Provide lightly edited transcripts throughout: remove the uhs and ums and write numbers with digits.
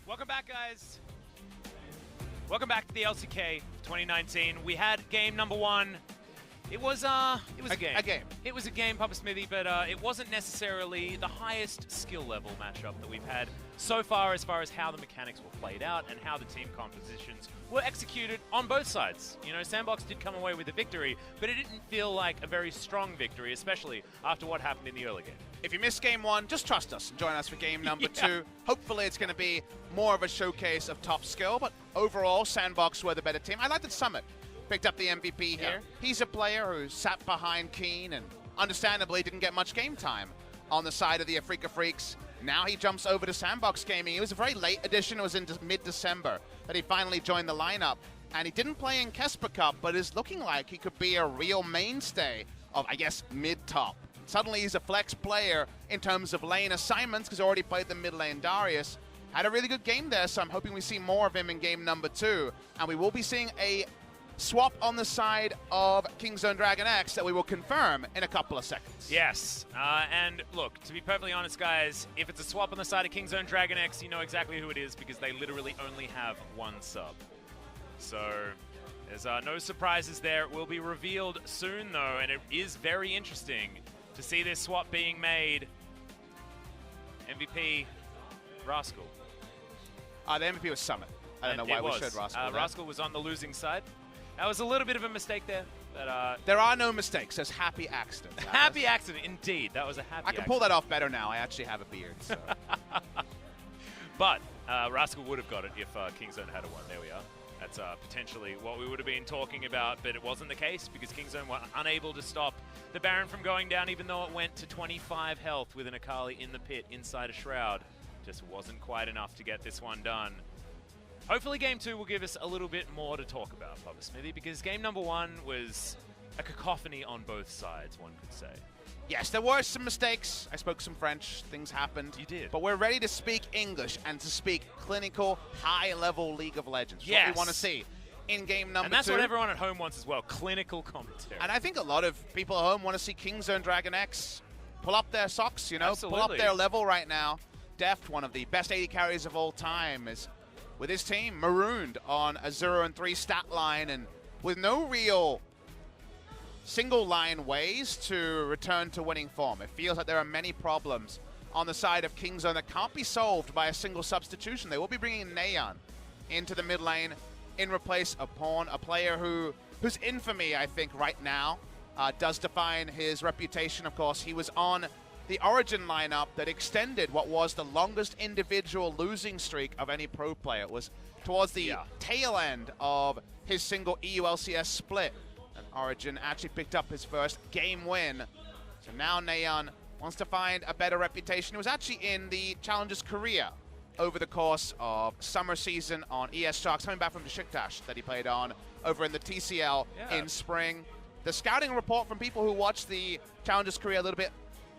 Welcome back, guys. Welcome back to the LCK 2019. We had game number one. It was a game. It was a game, Papa Smithy, but it wasn't necessarily the highest skill level matchup that we've had so far as how the mechanics were played out and how the team compositions were executed on both sides. You know, SANDBOX did come away with a victory, but it didn't feel like a very strong victory, especially after what happened in the early game. If you missed game one, just trust us and join us for game number two. Hopefully it's going to be more of a showcase of top skill, but overall, SANDBOX were the better team. I like that Summit picked up the MVP here. He's a player who sat behind Keen and understandably didn't get much game time on the side of the FLICKR Freaks. Now he jumps over to SANDBOX Gaming. It was a very late addition. It was in mid-December that he finally joined the lineup. And he didn't play in Kesper Cup, but is looking like he could be a real mainstay of, I guess, mid-top. Suddenly he's a flex player in terms of lane assignments because he already played the mid lane Darius. Had a really good game there, so I'm hoping we see more of him in game number two. And we will be seeing a swap on the side of Kingzone DragonX that we will confirm in a couple of seconds. Yes, and look, to be perfectly honest, guys, if it's a swap on the side of Kingzone DragonX, you know exactly who it is because they literally only have one sub. So there's no surprises there. It will be revealed soon, though, and it is very interesting to see this swap being made. MVP, Rascal. The MVP was Summit. I don't know why we showed Rascal. Rascal was on the losing side. That was a little bit of a mistake there. But, there are no mistakes. There's happy accidents. Happy accident, indeed. That was a happy accident. I can pull that off better now. I actually have a beard. So. But Rascal would have got it if Kingzone had a one. There we are. That's potentially what we would have been talking about, but it wasn't the case because Kingzone were unable to stop the Baron from going down, even though it went to 25 health with an Akali in the pit inside a Shroud. Just wasn't quite enough to get this one done. Hopefully game two will give us a little bit more to talk about, Papa Smithy, because game number one was a cacophony on both sides, one could say. Yes, there were some mistakes. I spoke some French. Things happened. You did. But we're ready to speak English and to speak clinical, high-level League of Legends. Yes. What we want to see in game number two. And that's what everyone at home wants as well, clinical commentary. And I think a lot of people at home want to see Kingzone DragonX pull up their socks, you know, Absolutely. pull up their level right now. Deft, one of the best 80 carries of all time, is with his team marooned on a 0-3 stat line and with no real single line ways to return to winning form. It feels like there are many problems on the side of Kingzone that can't be solved by a single substitution. They will be bringing Neon into the mid lane in replace of Pawn, a player whose infamy, I think, right now does define his reputation. Of course, he was on the Origin lineup that extended what was the longest individual losing streak of any pro player. It was towards the tail end of his single EU-LCS split. And Origin actually picked up his first game win. So now Neon wants to find a better reputation. He was actually in the Challengers Korea over the course of summer season on ES Sharks, coming back from Besiktas that he played on over in the TCL in spring. The scouting report from people who watched the Challengers Korea a little bit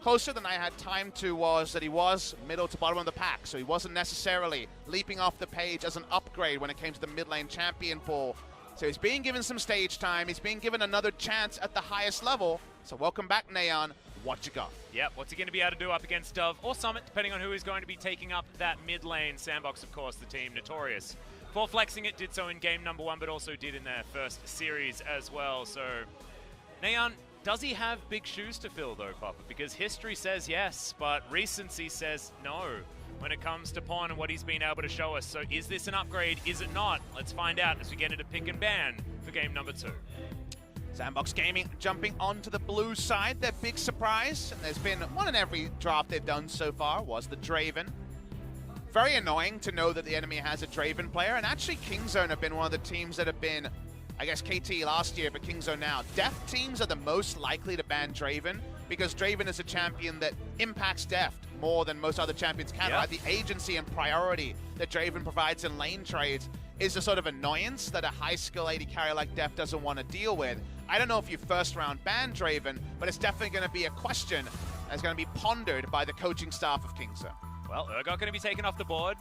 closer than I had time to was that he was middle to bottom of the pack, so he wasn't necessarily leaping off the page as an upgrade when it came to the mid lane champion pool. So he's being given some stage time. He's being given another chance at the highest level. So welcome back, Neon. What you got? Yep, what's he going to be able to do up against Dove or Summit, depending on who is going to be taking up that mid lane. SANDBOX, of course, the team notorious for flexing it. Did so in game number one, but also did in their first series as well. So Neon, does he have big shoes to fill, though, Papa? Because history says yes, but recency says no when it comes to Pawn and what he's been able to show us. So is this an upgrade? Is it not? Let's find out as we get into pick and ban for game number two. SANDBOX Gaming jumping onto the blue side. Their big surprise, and there's been one in every draft they've done so far, was the Draven. Very annoying to know that the enemy has a Draven player, and actually Kingzone have been one of the teams that have been, I guess KT last year, but Kingzone now. Deft teams are the most likely to ban Draven because Draven is a champion that impacts Deft more than most other champions can. Right? The agency and priority that Draven provides in lane trades is a sort of annoyance that a high skill AD carry like Deft doesn't want to deal with. I don't know if you first round ban Draven, but it's definitely going to be a question that's going to be pondered by the coaching staff of Kingzone. Well, Urgot going to be taken off the board.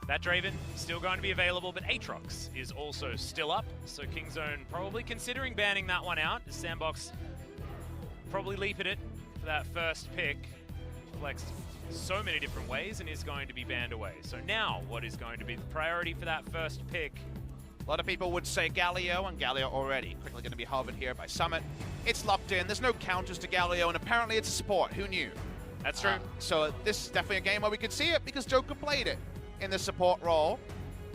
That Draven still going to be available, but Aatrox is also still up. So Kingzone probably considering banning that one out. SANDBOX probably leap at it for that first pick. Flexed so many different ways and is going to be banned away. So now, what is going to be the priority for that first pick? A lot of people would say Galio, and Galio already quickly going to be hovered here by Summit. It's locked in. There's no counters to Galio, and apparently it's a support. Who knew? That's true. So this is definitely a game where we could see it because Joker played it in the support role.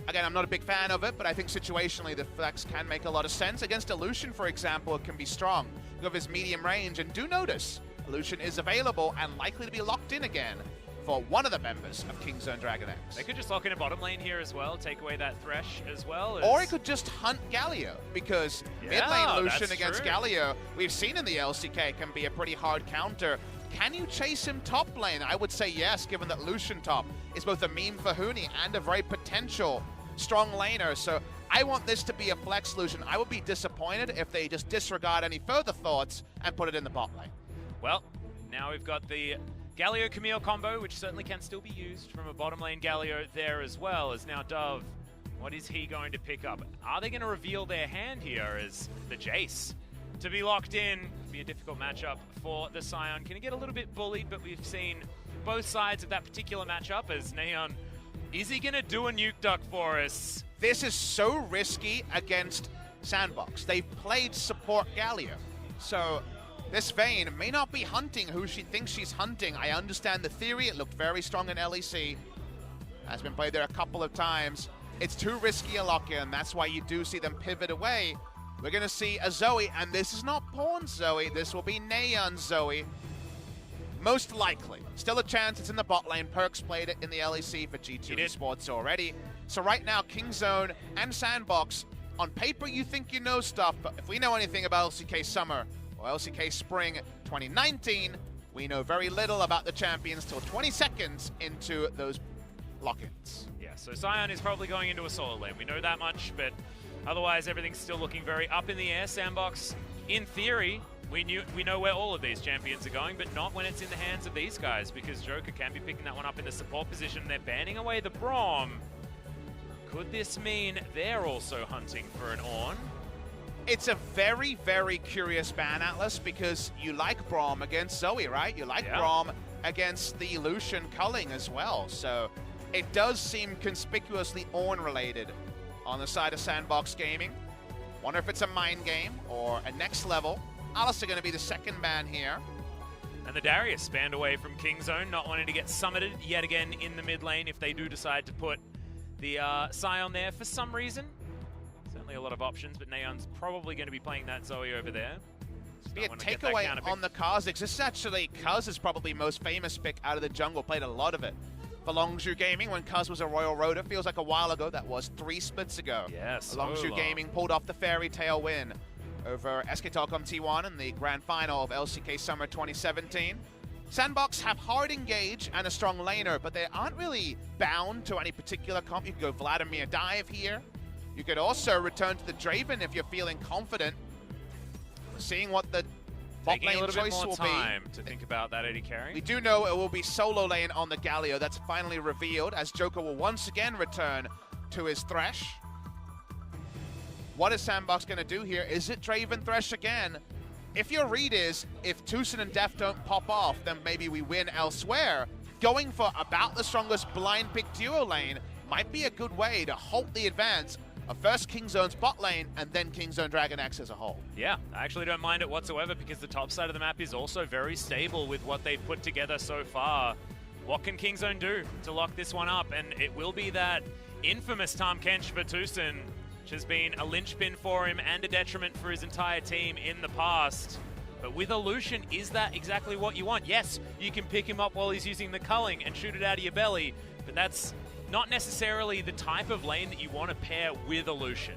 Again, I'm not a big fan of it, but I think situationally the flex can make a lot of sense. Against Illusion, for example, it can be strong because of his medium range. And do notice, Illusion is available and likely to be locked in again for one of the members of Kingzone DragonX. They could just lock in a bottom lane here as well, take away that Thresh as well. Or he could just hunt Galio, because mid lane Lucian against Galio, we've seen in the LCK, can be a pretty hard counter. Can you chase him top lane? I would say yes, given that Lucian top is both a meme for Huni and a very potential strong laner. So I want this to be a flex Lucian. I would be disappointed if they just disregard any further thoughts and put it in the bot lane. Well, now we've got the Galio Camille combo, which certainly can still be used from a bottom lane Galio there as well, as now Dove, what is he going to pick up? Are they going to reveal their hand here as the Jace to be locked in? Be a difficult matchup for the Sion. Can he get a little bit bullied, but we've seen both sides of that particular matchup as Neon, is he going to do a nuke duck for us? This is so risky against SANDBOX. They've played support Galio. So this Vayne may not be hunting who she thinks she's hunting. I understand the theory. It looked very strong in LEC. Has been played there a couple of times. It's too risky a lock-in. That's why you do see them pivot away. We're going to see a Zoe, and this is not Pawn Zoe. This will be Neon Zoe. Most likely. Still a chance it's in the bot lane. Perks played it in the LEC for G2 Esports already. So right now, Kingzone and SANDBOX, on paper you think you know stuff, but if we know anything about LCK Summer or LCK Spring 2019, we know very little about the champions till 20 seconds into those lock-ins. Yeah, so Sion is probably going into a solo lane. We know that much, but otherwise everything's still looking very up in the air. SANDBOX, in theory, we know where all of these champions are going, but not when it's in the hands of these guys, because Joker can be picking that one up in the support position. They're banning away the Braum. Could this mean they're also hunting for an Ornn? It's a very, very curious ban, Atlas, because you like Braum against Zoe, right? You like Braum against the Lucian culling as well. So it does seem conspicuously Ornn related on the side of SANDBOX Gaming. Wonder if it's a mind game or a next level. Alice are going to be the second ban here. And the Darius banned away from Kingzone, not wanting to get summited yet again in the mid lane if they do decide to put the Sion there for some reason. Certainly a lot of options, but Neon's probably going to be playing that Zoe over there. Be a takeaway on the Kha'Zix. This is actually Kuz' probably most famous pick out of the jungle. Played a lot of it for Longzhu Gaming when Kuz was a Royal Rotor. Feels like a while ago. That was 3 splits ago. Yes. Longzhu Gaming pulled off the fairy tale win over SK Telecom T1 in the grand final of LCK Summer 2017. SANDBOX have hard engage and a strong laner, but they aren't really bound to any particular comp. You could go Vladimir Dive here. You could also return to the Draven if you're feeling confident. Seeing what the bot lane choice will be. Time to think about that AD carry. We do know it will be solo lane on the Galio. That's finally revealed, as Joker will once again return to his Thresh. What is SANDBOX going to do here? Is it Draven Thresh again? If your read is, if Tucson and Def don't pop off, then maybe we win elsewhere. Going for about the strongest blind pick duo lane might be a good way to halt the advance of first Kingzone's bot lane and then Kingzone DragonX as a whole. Yeah, I actually don't mind it whatsoever because the top side of the map is also very stable with what they've put together so far. What can Kingzone do to lock this one up? And it will be that infamous Tahm Kench for Tucson, which has been a linchpin for him and a detriment for his entire team in the past. But with a Lucian, is that exactly what you want? Yes, you can pick him up while he's using the culling and shoot it out of your belly, but that's not necessarily the type of lane that you want to pair with a Lucian.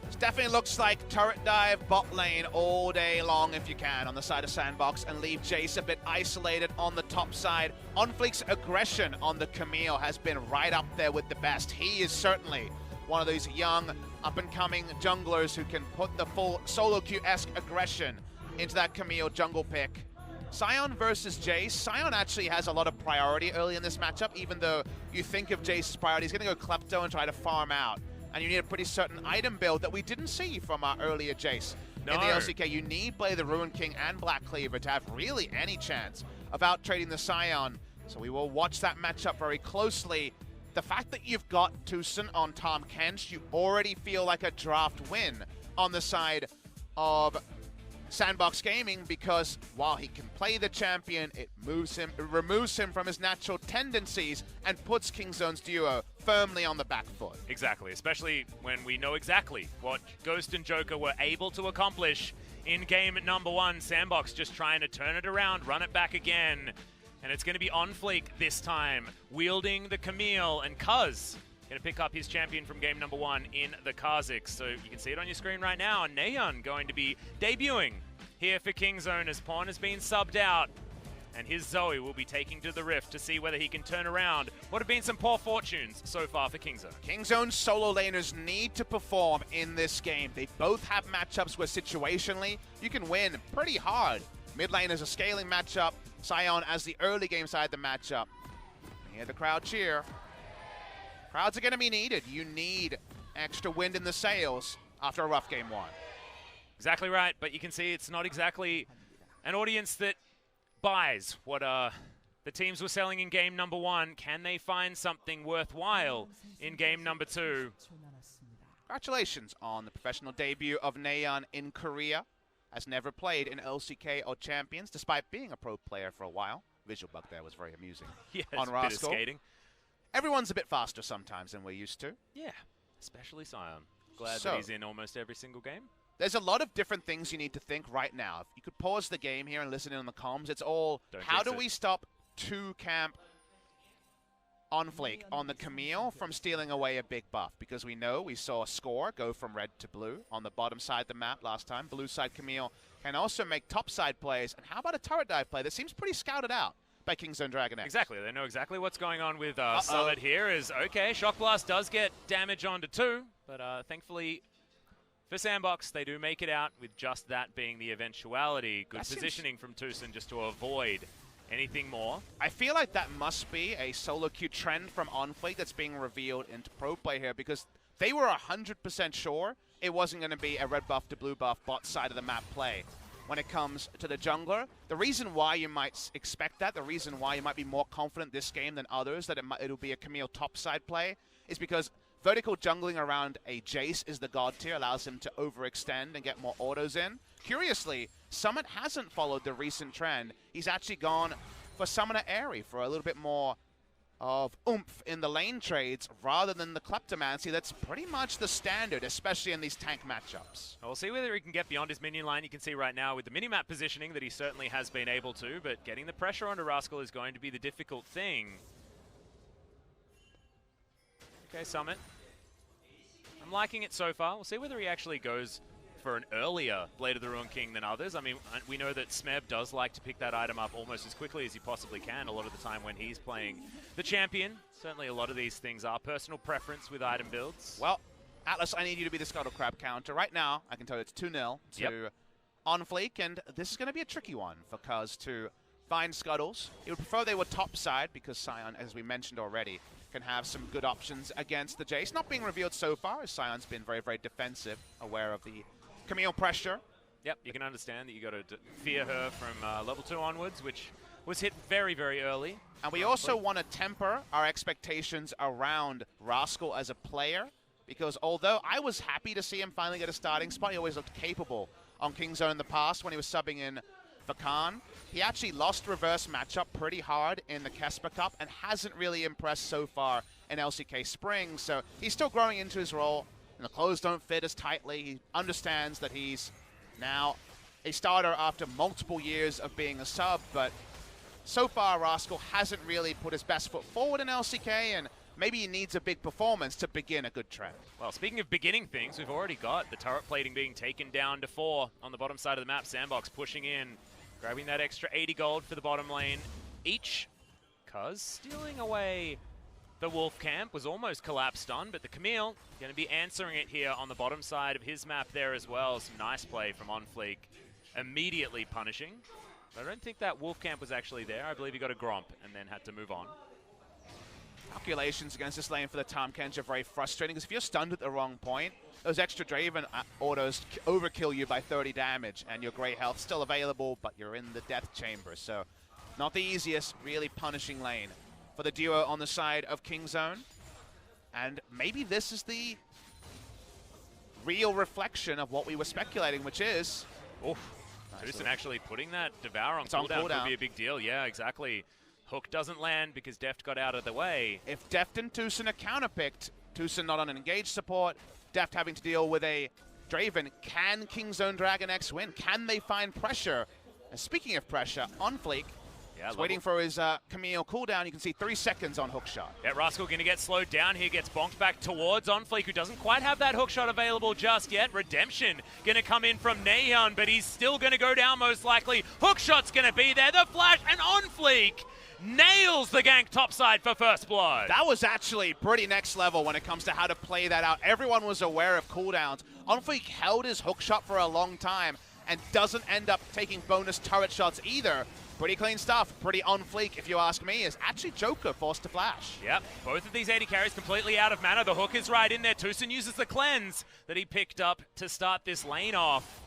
This definitely looks like turret dive bot lane all day long if you can on the side of SANDBOX and leave Jace a bit isolated on the top side. OnFleek's aggression on the Camille has been right up there with the best. He is certainly one of those young, up-and-coming junglers who can put the full solo queue-esque aggression into that Camille jungle pick. Sion versus Jace. Sion actually has a lot of priority early in this matchup, even though you think of Jace's priority. He's going to go Klepto and try to farm out. And you need a pretty certain item build that we didn't see from our earlier Jace. In the LCK, you need Blade the Ruin King and Black Cleaver to have really any chance about trading the Scion. So we will watch that matchup very closely. The fact that you've got Tucson on Tahm Kench, you already feel like a draft win on the side of SANDBOX Gaming, because while he can play the champion, it removes him from his natural tendencies and puts Kingzone's duo firmly on the back foot. Exactly, especially when we know exactly what Ghost and Joker were able to accomplish in game number 1. SANDBOX just trying to turn it around, run it back again. And it's going to be on FLICKR this time, wielding the Camille, and Cuz going to pick up his champion from game number 1 in the Kha'Zix. So you can see it on your screen right now. Nayeon going to be debuting here for Kingzone as Pawn has been subbed out. And his Zoe will be taking to the Rift to see whether he can turn around what have been some poor fortunes so far for Kingzone. Kingzone's solo laners need to perform in this game. They both have matchups where situationally you can win pretty hard. Mid lane is a scaling matchup. Sion as the early game side of the matchup. Hear the crowd cheer. Crowds are going to be needed. You need extra wind in the sails after a rough game 1. Exactly right, but you can see it's not exactly an audience that buys what the teams were selling in game number 1. Can they find something worthwhile in game number 2? Congratulations on the professional debut of Nayeon in Korea. Has never played in LCK or Champions, despite being a pro player for a while. Visual bug there was very amusing. Yeah, on a bit of skating. Everyone's a bit faster sometimes than we're used to. Yeah, especially Sion. Glad that he's in almost every single game. There's a lot of different things you need to think right now. If you could pause the game here and listen in on the comms, it's all, how do we stop 2 camp on FLICKR on the Camille from stealing away a big buff? Because we saw Score go from red to blue on the bottom side of the map last time. Blue side Camille can also make top side plays. And how about a turret dive play that seems pretty scouted out by Kingzone DragonX? Exactly. They know exactly what's going on with Summit here. Okay, Shock Blast does get damage onto 2, but thankfully for SANDBOX, they do make it out with just that being the eventuality. Good positioning from Tucson just to avoid anything more. I feel like that must be a solo queue trend from on FLICKR that's being revealed into pro play here, because they were 100% sure it wasn't going to be a red buff to blue buff bot side of the map play when it comes to the jungler. The reason why you might expect that, the reason why you might be more confident this game than others that it'll be a Camille top side play, is because vertical jungling around a Jace is the god tier, allows him to overextend and get more autos in. Curiously, Summit hasn't followed the recent trend. He's actually gone for Summoner Airy for a little bit more of oomph in the lane trades rather than the Kleptomancy. That's pretty much the standard, especially in these tank matchups. We'll see whether he can get beyond his minion line. You can see right now with the minimap positioning that he certainly has been able to, but getting the pressure onto Rascal is going to be the difficult thing. Okay, Summit. I'm liking it so far. We'll see whether he actually goes for an earlier Blade of the Ruined King than others. I mean, we know that Smeb does like to pick that item up almost as quickly as he possibly can a lot of the time when he's playing the champion. Certainly a lot of these things are personal preference with item builds. Well, Atlas, I need you to be the Scuttle Crab counter. Right now, I can tell you it's 2-0 to on FLICKR, and this is going to be a tricky one for Cuz to find Scuttles. He would prefer they were top side because Sion, as we mentioned already, can have some good options against the Jace. Not being revealed so far, as Sion's been very, very defensive, aware of the Camille pressure. Yep, you can understand that you got to fear her from level 2 onwards, which was hit very, very early. And we also want to temper our expectations around Rascal as a player, because although I was happy to see him finally get a starting spot, he always looked capable on Kingzone in the past when he was subbing in for Khan. He actually lost reverse matchup pretty hard in the Kesper Cup and hasn't really impressed so far in LCK Spring, so he's still growing into his role. And the clothes don't fit as tightly. He understands that he's now a starter after multiple years of being a sub, but so far Rascal hasn't really put his best foot forward in LCK, and maybe he needs a big performance to begin a good trend. Well, speaking of beginning things, we've already got the turret plating being taken down to 4 on the bottom side of the map. SANDBOX pushing in, grabbing that extra 80 gold for the bottom lane each. Cuz stealing away the Wolf Camp was almost collapsed on, but the Camille going to be answering it here on the bottom side of his map there as well. Some nice play from on FLICKR, immediately punishing. But I don't think that Wolf Camp was actually there. I believe he got a Gromp and then had to move on. Calculations against this lane for the Tahm Kench are very frustrating, because if you're stunned at the wrong point, those extra Draven autos overkill you by 30 damage, and your Grey Health still available, but you're in the Death Chamber. So Not the easiest, really punishing lane for the duo on the side of Kingzone. And maybe this is the real reflection of what we were speculating, which is... Oof. Tucson actually putting that Devour on cooldown could be a big deal. Yeah, exactly. Hook doesn't land because Deft got out of the way. If Deft and Tucson are counterpicked, Tucson not on an engaged support, Deft having to deal with a Draven, can Kingzone DragonX win? Can they find pressure? And speaking of pressure, on Fleek, he's waiting for his Camille cooldown. You can see 3 seconds on hookshot. Yeah, Rascal going to get slowed down here, gets bonked back towards OnFleek, who doesn't quite have that hookshot available just yet. Redemption going to come in from Neon, but he's still going to go down most likely. Hookshot's going to be there. The flash, and OnFleek nails the gank topside for first blood. That was actually pretty next level when it comes to how to play that out. Everyone was aware of cooldowns. OnFleek held his hookshot for a long time and doesn't end up taking bonus turret shots either. Pretty clean stuff, pretty on fleek if you ask me, is actually Joker forced to flash. Yep, both of these AD carries completely out of mana. The hook is right in there. Tucson uses the cleanse that he picked up to start this lane off.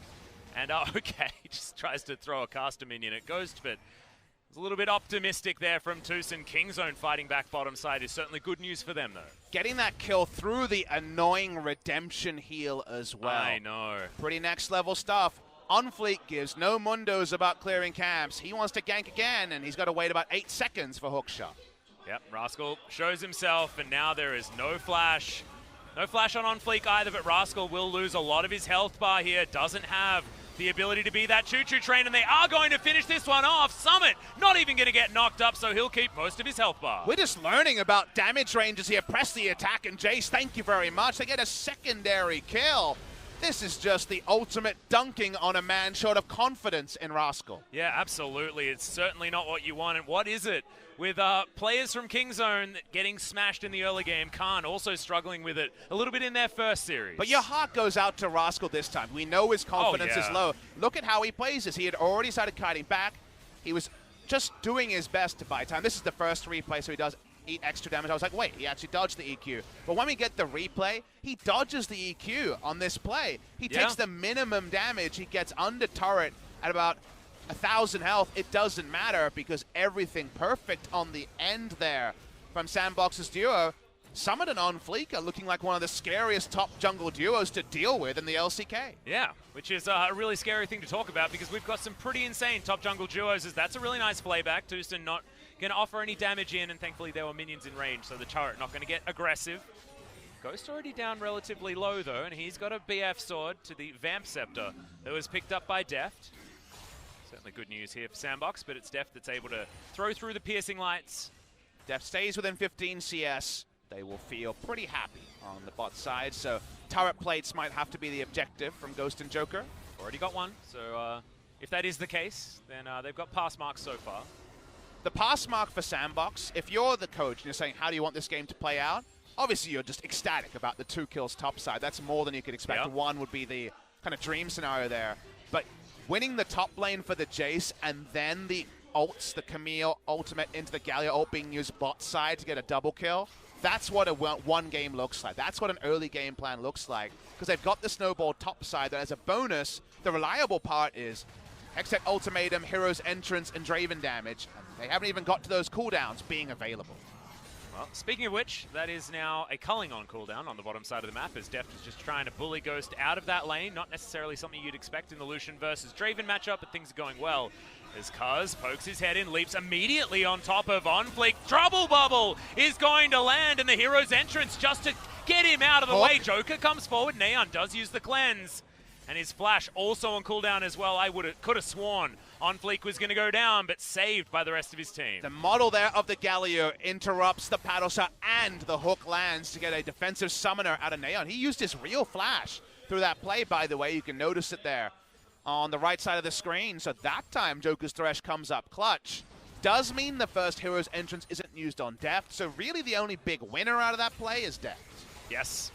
And okay, he just tries to throw a caster minion at Ghost, but it's a little bit optimistic there from Tucson. Kingzone fighting back bottom side is certainly good news for them though. Getting that kill through the annoying redemption heal as well. I know. Pretty next level stuff. OnFleek gives no mundos about clearing camps. He wants to gank again, and he's got to wait about 8 seconds for hookshot. Yep, Rascal shows himself, and now there is no flash. No flash on OnFleek either, but Rascal will lose a lot of his health bar here. Doesn't have the ability to be that choo-choo train, and they are going to finish this one off. Summit not even going to get knocked up, so he'll keep most of his health bar. We're just learning about damage ranges here. Press the attack, and Jace, thank you very much. They get a secondary kill. This is just the ultimate dunking on a man short of confidence in Rascal. Yeah, absolutely. It's certainly not what you want. And what is it with players from Kingzone getting smashed in the early game? Khan also struggling with it a little bit in their first series. But your heart goes out to Rascal this time. We know his confidence is low. Look at how he plays this. He had already started kiting back. He was just doing his best to buy time. This is the first replay, so he does eat extra damage. I was like, wait, he actually dodged the EQ. But when we get the replay, he dodges the EQ on this play. He takes the minimum damage. He gets under turret at about 1,000 health. It doesn't matter because everything perfect on the end there from SANDBOX's duo. Summit and OnFleek are looking like one of the scariest top jungle duos to deal with in the LCK. Yeah, which is a really scary thing to talk about because we've got some pretty insane top jungle duos. That's a really nice playback. Tucson not going to offer any damage in, and thankfully there were minions in range, so the turret not going to get aggressive. Ghost already down relatively low though, and he's got a BF sword to the Vamp Scepter that was picked up by Deft. Certainly good news here for SANDBOX, but it's Deft that's able to throw through the piercing lights. Deft stays within 15 CS. They will feel pretty happy on the bot side, so turret plates might have to be the objective from Ghost and Joker. Already got one, so if that is the case, then they've got pass marks so far. The pass mark for SANDBOX, if you're the coach and you're saying, how do you want this game to play out? Obviously, you're just ecstatic about the 2 kills topside. That's more than you could expect. One would be the kind of dream scenario there. But winning the top lane for the Jace and then the ults, the Camille ultimate into the Galio ult being used bot side to get a double kill, that's what a one game looks like. That's what an early game plan looks like. Because they've got the snowball top side that as a bonus, the reliable part is Hextech Ultimatum, Hero's Entrance, and Draven damage. They haven't even got to those cooldowns being available. Well, speaking of which, that is now a culling on cooldown on the bottom side of the map as Deft is just trying to bully Ghost out of that lane. Not necessarily something you'd expect in the Lucian versus Draven matchup, but things are going well. As Cuz pokes his head in, leaps immediately on top of OnFleek. Trouble Bubble is going to land, and the Hero's Entrance just to get him out of the way. Joker comes forward. Neon does use the cleanse. And his flash also on cooldown as well. I could have sworn OnFleek was going to go down, but saved by the rest of his team. The model there of the Galio interrupts the paddle shot, and the hook lands to get a defensive summoner out of Neon. He used his real flash through that play, by the way. You can notice it there on the right side of the screen. So that time, Joker's Thresh comes up clutch. Does mean the first Hero's Entrance isn't used on Deft. So really the only big winner out of that play is Deft. Yes.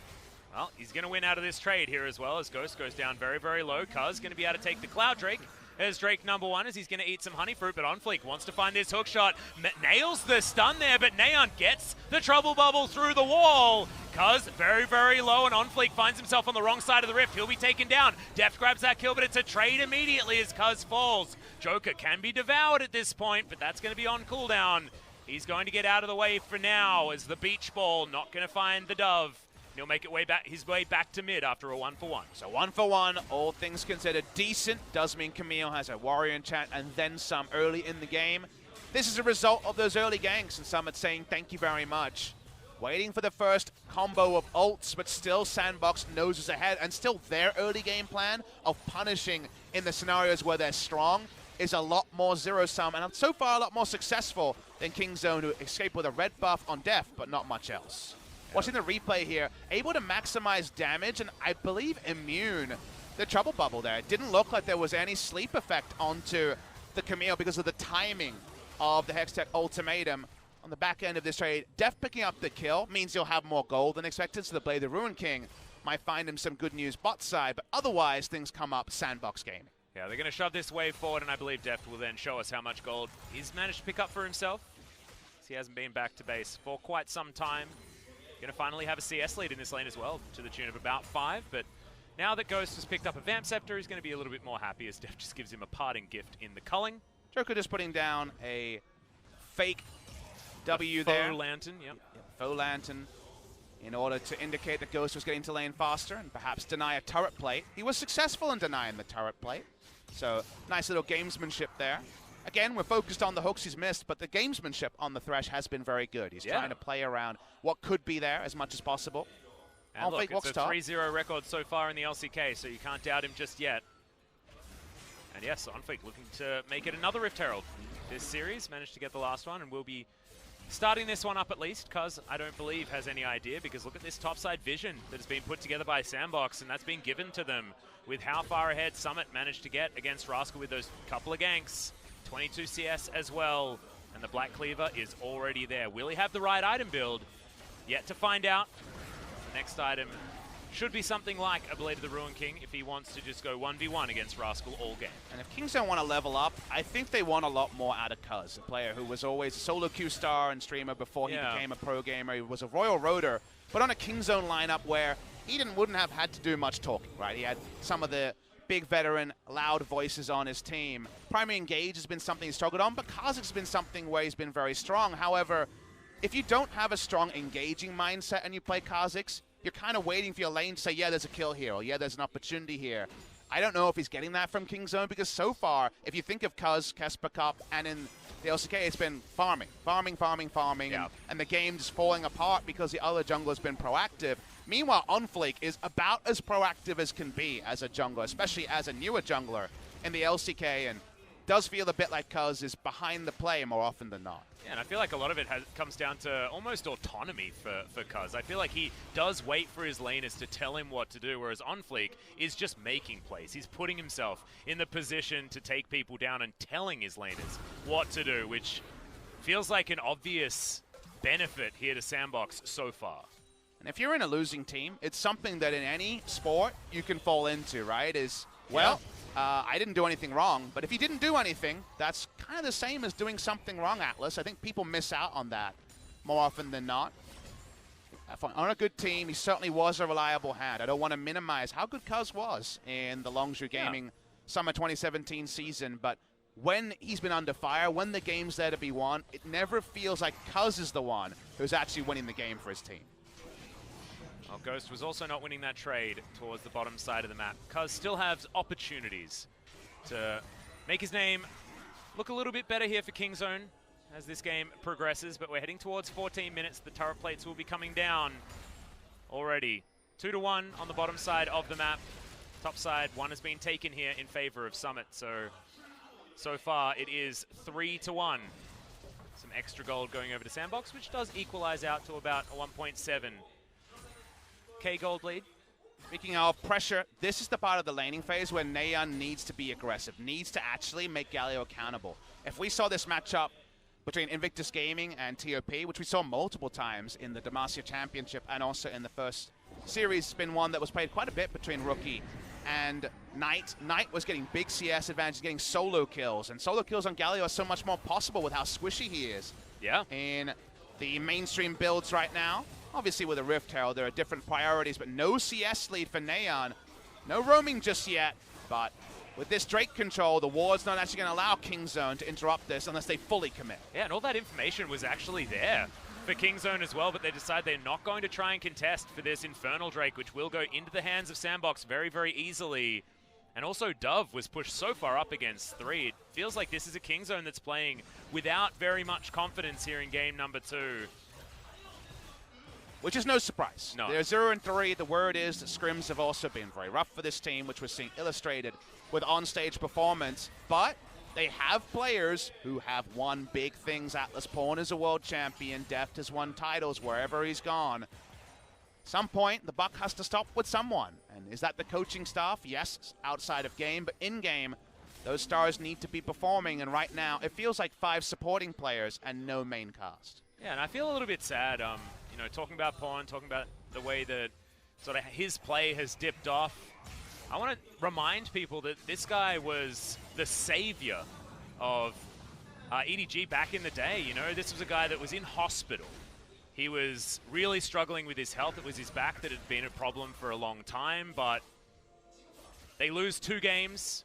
Well, he's going to win out of this trade here as well as Ghost goes down very, very low. Cuz going to be able to take the Cloud Drake. There's Drake #1 as he's going to eat some honey fruit, but OnFleek wants to find this hook shot. Nails the stun there, but Neon gets the Trouble Bubble through the wall. Cuz very, very low, and OnFleek finds himself on the wrong side of the rift. He'll be taken down. Deft grabs that kill, but it's a trade immediately as Cuz falls. Joker can be devoured at this point, but that's going to be on cooldown. He's going to get out of the way for now as the beach ball not going to find the dove. He'll make his way back to mid after a 1-for-1. So 1-for-1, all things considered, decent. Does mean Camille has a warrior enchant and then some early in the game. This is a result of those early ganks, and Summit saying thank you very much. Waiting for the first combo of ults, but still SANDBOX noses ahead, and still their early game plan of punishing in the scenarios where they're strong is a lot more zero-sum, and so far a lot more successful than Kingzone, who escaped with a red buff on Def, but not much else. Watching the replay here, able to maximize damage and I believe immune the trouble bubble there. It didn't look like there was any sleep effect onto the Camille because of the timing of the Hextech ultimatum on the back end of this trade. Def picking up the kill means he'll have more gold than expected, so the Blade the Ruin King might find him some good news bot side, but otherwise things come up SANDBOX Gaming. Yeah, they're going to shove this wave forward, and I believe Deft will then show us how much gold he's managed to pick up for himself. He hasn't been back to base for quite some time. Going to finally have a CS lead in this lane as well, to the tune of about 5, but now that Ghost has picked up a Vamp Scepter, he's going to be a little bit more happy as Def just gives him a parting gift in the culling. Joker just putting down a fake W there. Faux lantern, yep. Faux lantern in order to indicate that Ghost was getting to lane faster and perhaps deny a turret plate. He was successful in denying the turret plate, so nice little gamesmanship there. Again, we're focused on the hooks he's missed, but the gamesmanship on the Thresh has been very good. He's trying to play around what could be there as much as possible. And look, it's a 3-0 record so far in the LCK, so you can't doubt him just yet. And yes, OnFleek looking to make it another Rift Herald this series. Managed to get the last one, and we'll be starting this one up at least, Cuz I don't believe has any idea, because look at this topside vision that has been put together by SANDBOX, and that's been given to them with how far ahead Summit managed to get against Rascal with those couple of ganks. 22 CS as well, and the Black Cleaver is already there. Will he have the right item build? Yet to find out. The next item should be something like a Blade of the Ruin King if he wants to just go 1v1 against Rascal all game. And if Kings don't want to level up, I think they want a lot more out of Cuz, a player who was always a solo queue star and streamer before he became a pro gamer. He was a Royal Roader, but on a Kingzone lineup where he wouldn't have had to do much talking, right? He had some of the big veteran, loud voices on his team. Primary engage has been something he's struggled on, but Kha'Zix's been something where he's been very strong. However, if you don't have a strong engaging mindset and you play Kha'Zix, you're kind of waiting for your lane to say, yeah, there's a kill here, or yeah, there's an opportunity here. I don't know if he's getting that from Kingzone, because so far, if you think of Cuz, Kesper Cup, and in the LCK, it's been farming, and the game just falling apart because the other jungler's been proactive. Meanwhile, OnFleek is about as proactive as can be as a jungler, especially as a newer jungler in the LCK, and does feel a bit like Cuz is behind the play more often than not. Yeah, and I feel like a lot of it comes down to almost autonomy for Cuz. I feel like he does wait for his laners to tell him what to do, whereas OnFleek is just making plays. He's putting himself in the position to take people down and telling his laners what to do, which feels like an obvious benefit here to SANDBOX so far. And if you're in a losing team, it's something that in any sport you can fall into, right? I didn't do anything wrong, but if you didn't do anything, that's kind of the same as doing something wrong, Atlas. I think people miss out on that more often than not. On a good team, he certainly was a reliable hand. I don't want to minimize how good Cuz was in the Longzhu Gaming Summer 2017 season, but when he's been under fire, when the game's there to be won, it never feels like Cuz is the one who's actually winning the game for his team. Well, Ghost was also not winning that trade towards the bottom side of the map. Cuz still has opportunities to make his name look a little bit better here for Kingzone as this game progresses, but we're heading towards 14 minutes. The turret plates will be coming down already. 2-1 on the bottom side of the map. Top side, one has been taken here in favor of Summit, so far it is 3-1. Some extra gold going over to SANDBOX, which does equalize out to about a 1.7K gold lead. Speaking of pressure, this is the part of the laning phase where Naeun needs to be aggressive, needs to actually make Galio accountable. If we saw this matchup between Invictus Gaming and TOP, which we saw multiple times in the Demacia Championship and also in the first series, it's been one that was played quite a bit between Rookie and Knight. Knight was getting big CS advantage, getting solo kills, and solo kills on Galio are so much more possible with how squishy he is. Yeah. In the mainstream builds right now, Obviously, with a Rift Herald, there are different priorities, but no CS lead for Neon. No roaming just yet, but with this Drake control, the ward's not actually going to allow Kingzone to interrupt this unless they fully commit. Yeah, and all that information was actually there for Kingzone as well, but they decide they're not going to try and contest for this Infernal Drake, which will go into the hands of SANDBOX very, very easily. And also Dove was pushed so far up against 3. It feels like this is a Kingzone that's playing without very much confidence here in game number 2. Which is no surprise. No. They're 0-3. The word is that scrims have also been very rough for this team, which we're seeing illustrated with on-stage performance. But they have players who have won big things. Atlas Pawn is a world champion. Deft has won titles wherever he's gone. Some point, the buck has to stop with someone. And is that the coaching staff? Yes, outside of game, but in-game, those stars need to be performing. And right now, it feels like 5 supporting players and no main cast. Yeah, and I feel a little bit sad, you know, talking about Pawn, talking about the way that sort of his play has dipped off. I want to remind people that this guy was the savior of EDG back in the day. You know, this was a guy that was in hospital. He was really struggling with his health. It was his back that had been a problem for a long time, but they lose 2 games,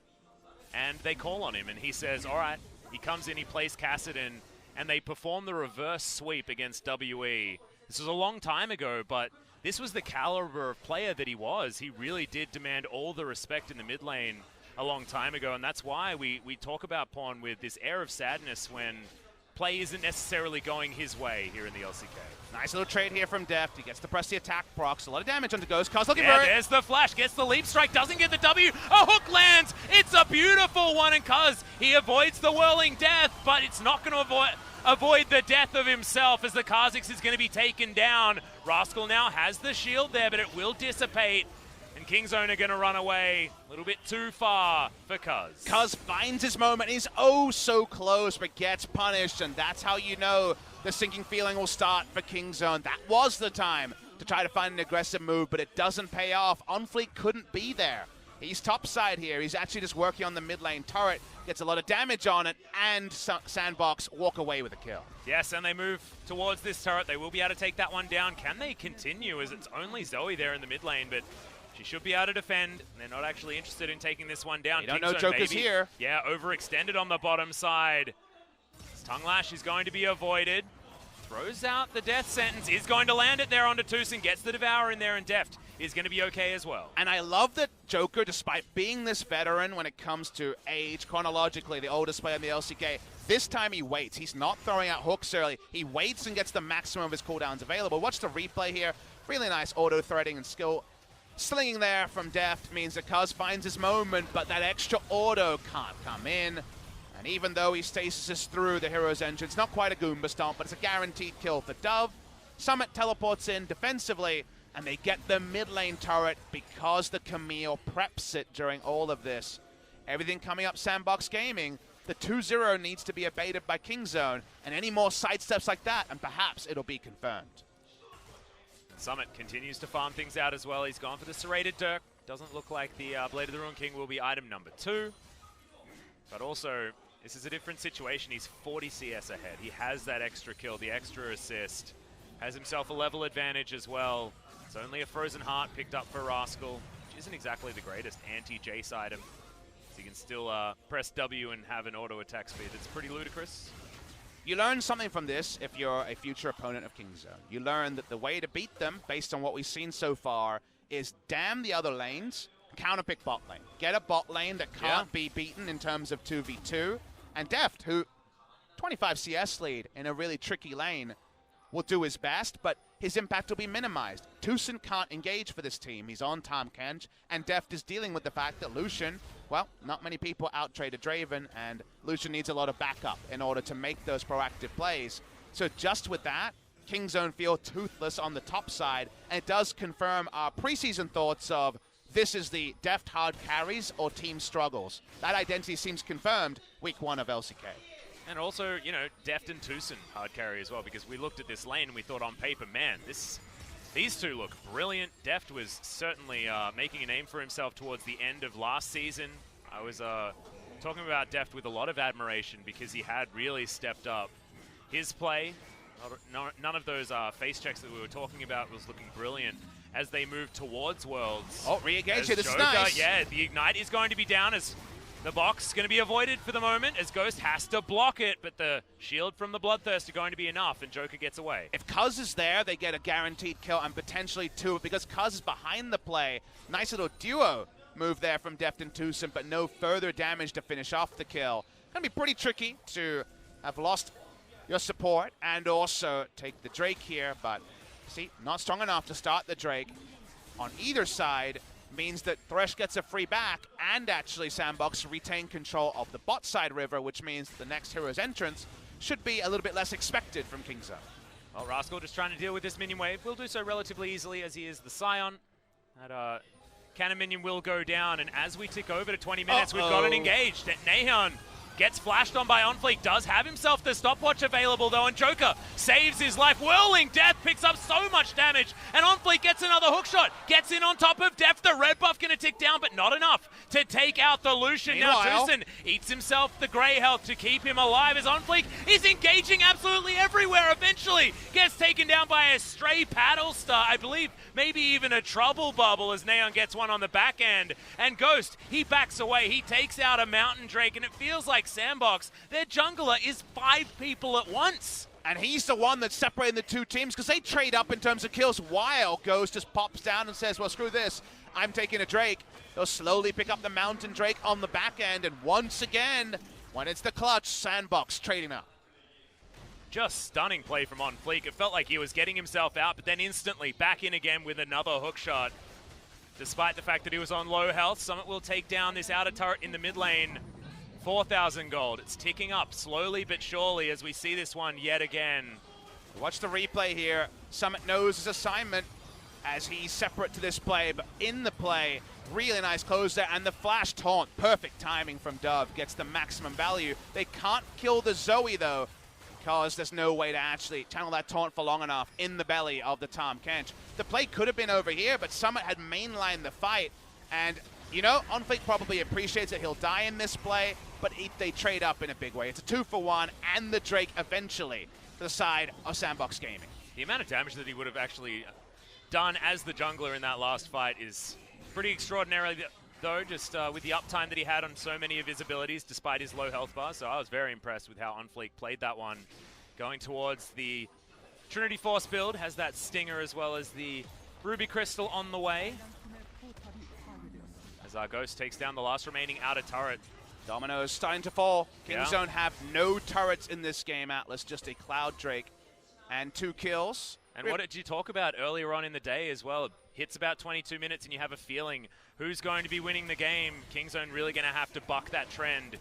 and they call on him, and he says, all right. He comes in, he plays Kassadin, and they perform the reverse sweep against WE. This was a long time ago, but this was the caliber of player that he was. He really did demand all the respect in the mid lane a long time ago, and that's why we talk about Pawn with this air of sadness when play isn't necessarily going his way here in the LCK. Nice little trade here from Deft. He gets to press the attack procs. A lot of damage onto Ghost. Cuz looking for it. There's the flash. Gets the leap strike. Doesn't get the W. A hook lands. It's a beautiful one. And Cuz, he avoids the whirling death, but it's not going to avoid the death of himself as the Kha'Zix is going to be taken down. Rascal now has the shield there, but it will dissipate. And Kingzone are going to run away a little bit too far for Cuz. Cuz finds his moment. He's oh so close, but gets punished. And that's how you know the sinking feeling will start for Kingzone. That was the time to try to find an aggressive move, but it doesn't pay off. OnFleek couldn't be there. He's topside here. He's actually just working on the mid lane turret. Gets a lot of damage on it, and SANDBOX walk away with a kill. Yes, and they move towards this turret. They will be able to take that one down. Can they continue, as it's only Zoe there in the mid lane, but she should be able to defend. They're not actually interested in taking this one down. You don't know Joker's maybe, here. Yeah, overextended on the bottom side. His tongue lash is going to be avoided. Throws out the death sentence. Is going to land it there onto Tucson. Gets the Devour in there, and Deft is going to be okay as well. And I love that Joker, despite being this veteran when it comes to age, chronologically the oldest player in the LCK, this time he waits. He's not throwing out hooks early. He waits and gets the maximum of his cooldowns available. Watch the replay here. Really nice auto-threading and skill. Slinging there from Deft means that Cuz finds his moment, but that extra auto can't come in. And even though he stasis through the hero's engine, it's not quite a Goomba stomp, but it's a guaranteed kill for Dove. Summit teleports in defensively, and they get the mid lane turret because the Camille preps it during all of this. Everything coming up SANDBOX Gaming, the 2-0 needs to be abated by Kingzone, and any more sidesteps like that, and perhaps it'll be confirmed. Summit continues to farm things out as well. He's gone for the Serrated Dirk. Doesn't look like the Blade of the Ruined King will be item number 2. But also, this is a different situation. He's 40 CS ahead. He has that extra kill, the extra assist. Has himself a level advantage as well. It's only a Frozen Heart picked up for Rascal, which isn't exactly the greatest anti-Jace item. So you can still press W and have an auto attack speed. It's pretty ludicrous. You learn something from this if you're a future opponent of Kingzone. You learn that the way to beat them, based on what we've seen so far, is damn the other lanes, counterpick bot lane. Get a bot lane that can't be beaten in terms of 2v2. And Deft, who 25 CS lead in a really tricky lane, will do his best, but his impact will be minimized. Tucson can't engage for this team. He's on Tahm Kench, and Deft is dealing with the fact that Lucian, well, not many people out-traded Draven, and Lucian needs a lot of backup in order to make those proactive plays. So just with that, Kingzone feel toothless on the top side, and it does confirm our preseason thoughts of this is the Deft hard carries or team struggles. That identity seems confirmed week 1 of LCK. And also, you know, Deft and Tucson hard carry as well, because we looked at this lane and we thought on paper, man, these two look brilliant. Deft was certainly making a name for himself towards the end of last season. I was talking about Deft with a lot of admiration because he had really stepped up his play None of those face checks that we were talking about was looking brilliant as they move towards Worlds. Oh, re-engage here, this is Joker, nice. Yeah, the Ignite is going to be down as the box is going to be avoided for the moment as Ghost has to block it, but the shield from the Bloodthirst are going to be enough, and Joker gets away. If Cuz is there, they get a guaranteed kill and potentially two, because Cuz is behind the play. Nice little duo move there from Deft and Tucson, but no further damage to finish off the kill. Gonna be pretty tricky to have lost your support and also take the Drake here, but see, not strong enough to start the Drake. On either side means that Thresh gets a free back, and actually SANDBOX retain control of the bot side river, which means the next hero's entrance should be a little bit less expected from KingZone. Well, Rascal just trying to deal with this minion wave. Will do so relatively easily as he is the Scion. That cannon minion will go down, and as we tick over to 20 minutes, we've got an engaged. Neon gets flashed on by OnFleek, does have himself the stopwatch available though, and Joker saves his life. Whirling Death picks up so much damage, and OnFleek gets another hookshot, gets in on top of Death. The red buff gonna tick down, but not enough to take out the Lucian. Now Tucson eats himself the grey health to keep him alive as OnFleek is engaging absolutely everywhere. Eventually gets taken down by a stray paddle star, I believe maybe even a trouble bubble as Neon gets one on the back end. And Ghost, he backs away, he takes out a Mountain Drake, and it feels like SANDBOX, their jungler is 5 people at once. And he's the one that's separating the two teams because they trade up in terms of kills while Ghost just pops down and says, well, screw this, I'm taking a Drake. They'll slowly pick up the Mountain Drake on the back end, and once again, when it's the clutch, SANDBOX trading up. Just stunning play from OnFleek. It felt like he was getting himself out, but then instantly back in again with another hookshot. Despite the fact that he was on low health, Summit will take down this outer turret in the mid lane. 4,000 gold. It's ticking up slowly but surely as we see this one yet again. Watch the replay here. Summit knows his assignment as he's separate to this play, but in the play, really nice close there, and the flash taunt, perfect timing from Dove, gets the maximum value. They can't kill the Zoe though, because there's no way to actually channel that taunt for long enough in the belly of the Tahm Kench. The play could have been over here, but Summit had mainlined the fight, and you know, OnFleek probably appreciates that he'll die in this play, but they trade up in a big way. It's a 2-for-1, and the Drake eventually to the side of SANDBOX Gaming. The amount of damage that he would have actually done as the jungler in that last fight is pretty extraordinary, though, just with the uptime that he had on so many of his abilities despite his low health bar. So I was very impressed with how OnFleek played that one. Going towards the Trinity Force build, has that Stinger as well as the Ruby Crystal on the way. As our Ghost takes down the last remaining outer turret. Dominoes starting to fall. KingZone have no turrets in this game, Atlas, just a Cloud Drake and 2 kills. And what did you talk about earlier on in the day as well? It hits about 22 minutes and you have a feeling who's going to be winning the game. KingZone really going to have to buck that trend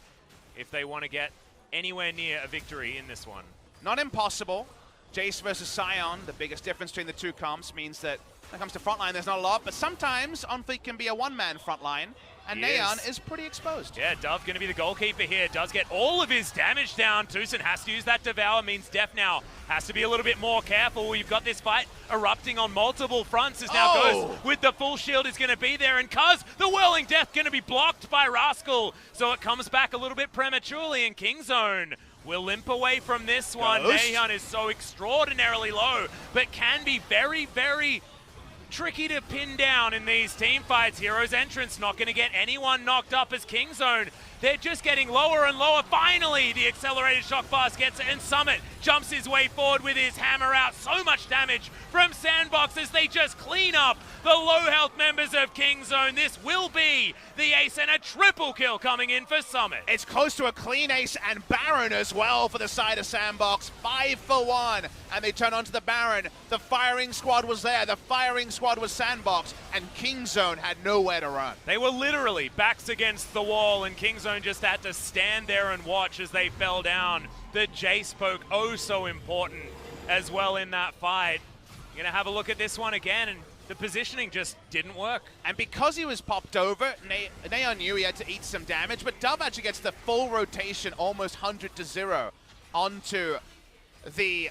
if they want to get anywhere near a victory in this one. Not impossible. Jace versus Scion, the biggest difference between the two comps means that when it comes to frontline, there's not a lot, but sometimes OnFleek can be a one-man frontline, and Neon is pretty exposed. Yeah, Dove going to be the goalkeeper here. Does get all of his damage down. Tucson has to use that Devour, means Def now has to be a little bit more careful. We've got this fight erupting on multiple fronts as now Ghost with the full shield is going to be there, and Cuz, the Whirling Death going to be blocked by Rascal, so it comes back a little bit prematurely, and KingZone will limp away from this one. Neon is so extraordinarily low, but can be very, very tricky to pin down in these team fights. Hero's entrance not going to get anyone knocked up as KingZone. They're just getting lower and lower. Finally, the accelerated shock blast gets it, and Summit jumps his way forward with his hammer out. So much damage from SANDBOX as they just clean up the low health members of KingZone. This will be the ace and a triple kill coming in for Summit. It's close to a clean ace and Baron as well for the side of SANDBOX. 5-for-1, and they turn onto the Baron. The firing squad was there. The firing squad was SANDBOX, and KingZone had nowhere to run. They were literally backs against the wall, and KingZone just had to stand there and watch as they fell down. The Jace poke, oh so important as well in that fight. You're going to have a look at this one again, and the positioning just didn't work. And because he was popped over, Neon knew he had to eat some damage, but Dove actually gets the full rotation, almost 100-0, onto the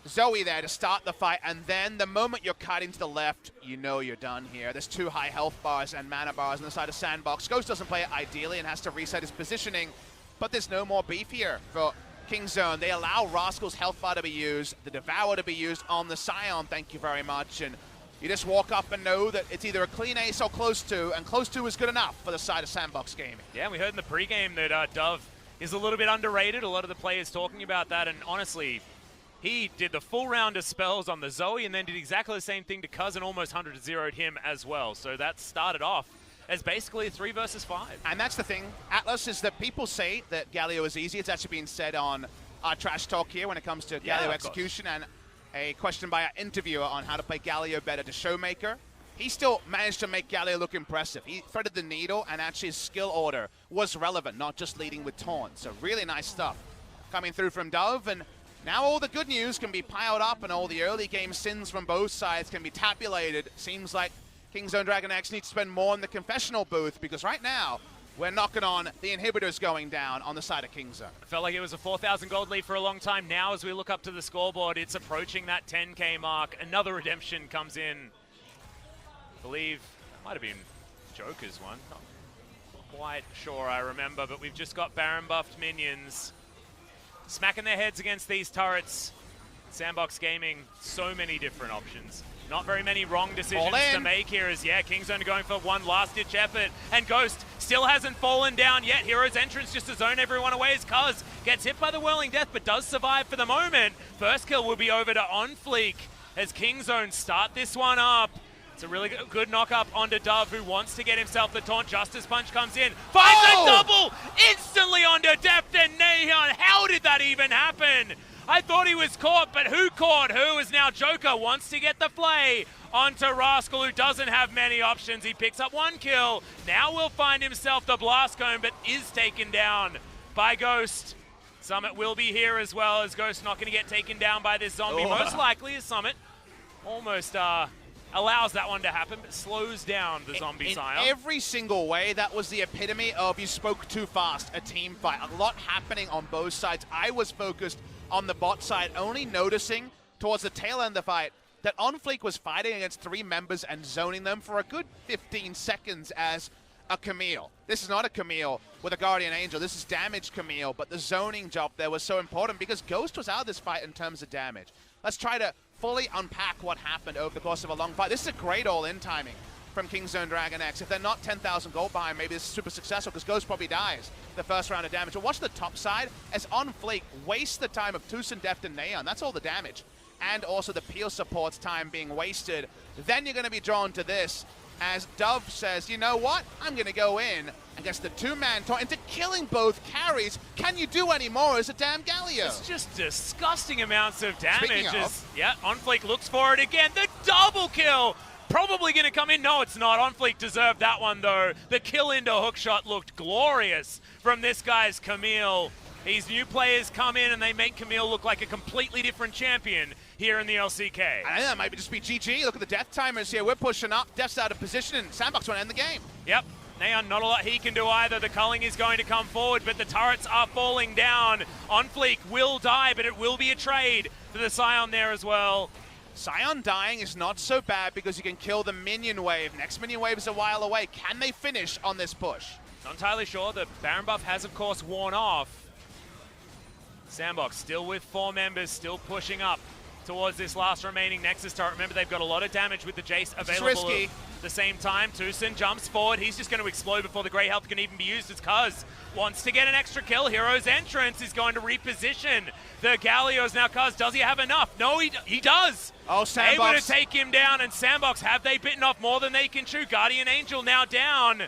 Zoe there to start the fight, and then the moment you're cutting to the left, you know you're done here. There's 2 high health bars and mana bars on the side of SANDBOX. Ghost doesn't play it ideally and has to reset his positioning, but there's no more beef here for Kingzone. They allow Rascal's health bar to be used, the Devour to be used on the Scion, thank you very much. And you just walk up and know that it's either a clean ace or close to, and close to is good enough for the side of SANDBOX Gaming. Yeah, we heard in the pregame that Dove is a little bit underrated. A lot of the players talking about that, and honestly, he did the full round of spells on the Zoe and then did exactly the same thing to Cuz and almost 100-0'd him as well. So that started off as basically a 3 versus 5. And that's the thing, Atlas, is that people say that Galio is easy. It's actually been said on our Trash Talk here when it comes to Galio execution, and a question by our interviewer on how to play Galio better to Showmaker. He still managed to make Galio look impressive. He threaded the needle, and actually his skill order was relevant, not just leading with taunt. So really nice stuff coming through from Dove, and now all the good news can be piled up and all the early game sins from both sides can be tabulated. Seems like Kingzone DragonX needs to spend more in the confessional booth, because right now we're knocking on the inhibitors going down on the side of Kingzone. It felt like it was a 4,000 gold lead for a long time. Now as we look up to the scoreboard, it's approaching that 10K mark. Another redemption comes in. I believe it might have been Joker's one. Not quite sure I remember, but we've just got Baron buffed minions smacking their heads against these turrets. SANDBOX Gaming, so many different options. Not very many wrong decisions to make here as, Kingzone going for one last-ditch effort, and Ghost still hasn't fallen down yet. Hero's entrance just to zone everyone away as Cuz gets hit by the Whirling Death, but does survive for the moment. First kill will be over to OnFleek as Kingzone start this one up. It's a really good knock-up onto Dove, who wants to get himself the taunt. Justice Punch comes in, finds a double instantly onto Deft and Neon. How did that even happen? I thought he was caught, but who caught who is now Joker. Wants to get the play onto Rascal, who doesn't have many options. He picks up one kill. Now will find himself the Blast Cone, but is taken down by Ghost. Summit will be here as well, as Ghost not going to get taken down by this zombie. Most likely as Summit almost allows that one to happen, but slows down the zombie Scion. In every single way, that was the epitome of you spoke too fast, a team fight. A lot happening on both sides. I was focused on the bot side, only noticing towards the tail end of the fight that OnFleek was fighting against 3 members and zoning them for a good 15 seconds as a Camille. This is not a Camille with a Guardian Angel. This is damaged Camille, but the zoning job there was so important because Ghost was out of this fight in terms of damage. Let's try to fully unpack what happened over the course of a long fight. This is a great all-in timing from Kingzone DragonX. If they're not 10,000 gold behind, maybe this is super successful because Ghost probably dies the first round of damage. But watch the top side as OnFleek wastes the time of Tucson, Deft, and Neon. That's all the damage. And also the peel support's time being wasted. Then you're going to be drawn to this as Dove says, you know what? I'm going to go in against the 2-man taunt into killing both carries. Can you do any more as a damn Galio? It's just disgusting amounts of damage. OnFleek looks for it again. The double kill. Probably going to come in. No, it's not. OnFleek deserved that one, though. The kill into hookshot looked glorious from this guy's Camille. These new players come in and they make Camille look like a completely different champion here in the LCK. I think that might just be GG. Look at the death timers here. We're pushing up. Death's out of position, and SANDBOX want to end the game. Yep. Neon, not a lot he can do either. The culling is going to come forward, but the turrets are falling down. OnFleek will die, but it will be a trade for the Scion there as well. Scion dying is not so bad because you can kill the minion wave. Next minion wave is a while away. Can they finish on this push? Not entirely sure. The Baron buff has, of course, worn off. SANDBOX still with 4 members, still pushing up towards this last remaining Nexus turret. Remember, they've got a lot of damage with the Jace available at the same time. Tucson jumps forward. He's just going to explode before the Grey Health can even be used as Cuz wants to get an extra kill. Hero's entrance is going to reposition the Galios. Now Cuz, does he have enough? No, he does. Oh, SANDBOX. Able to take him down, and SANDBOX, have they bitten off more than they can chew? Guardian Angel now down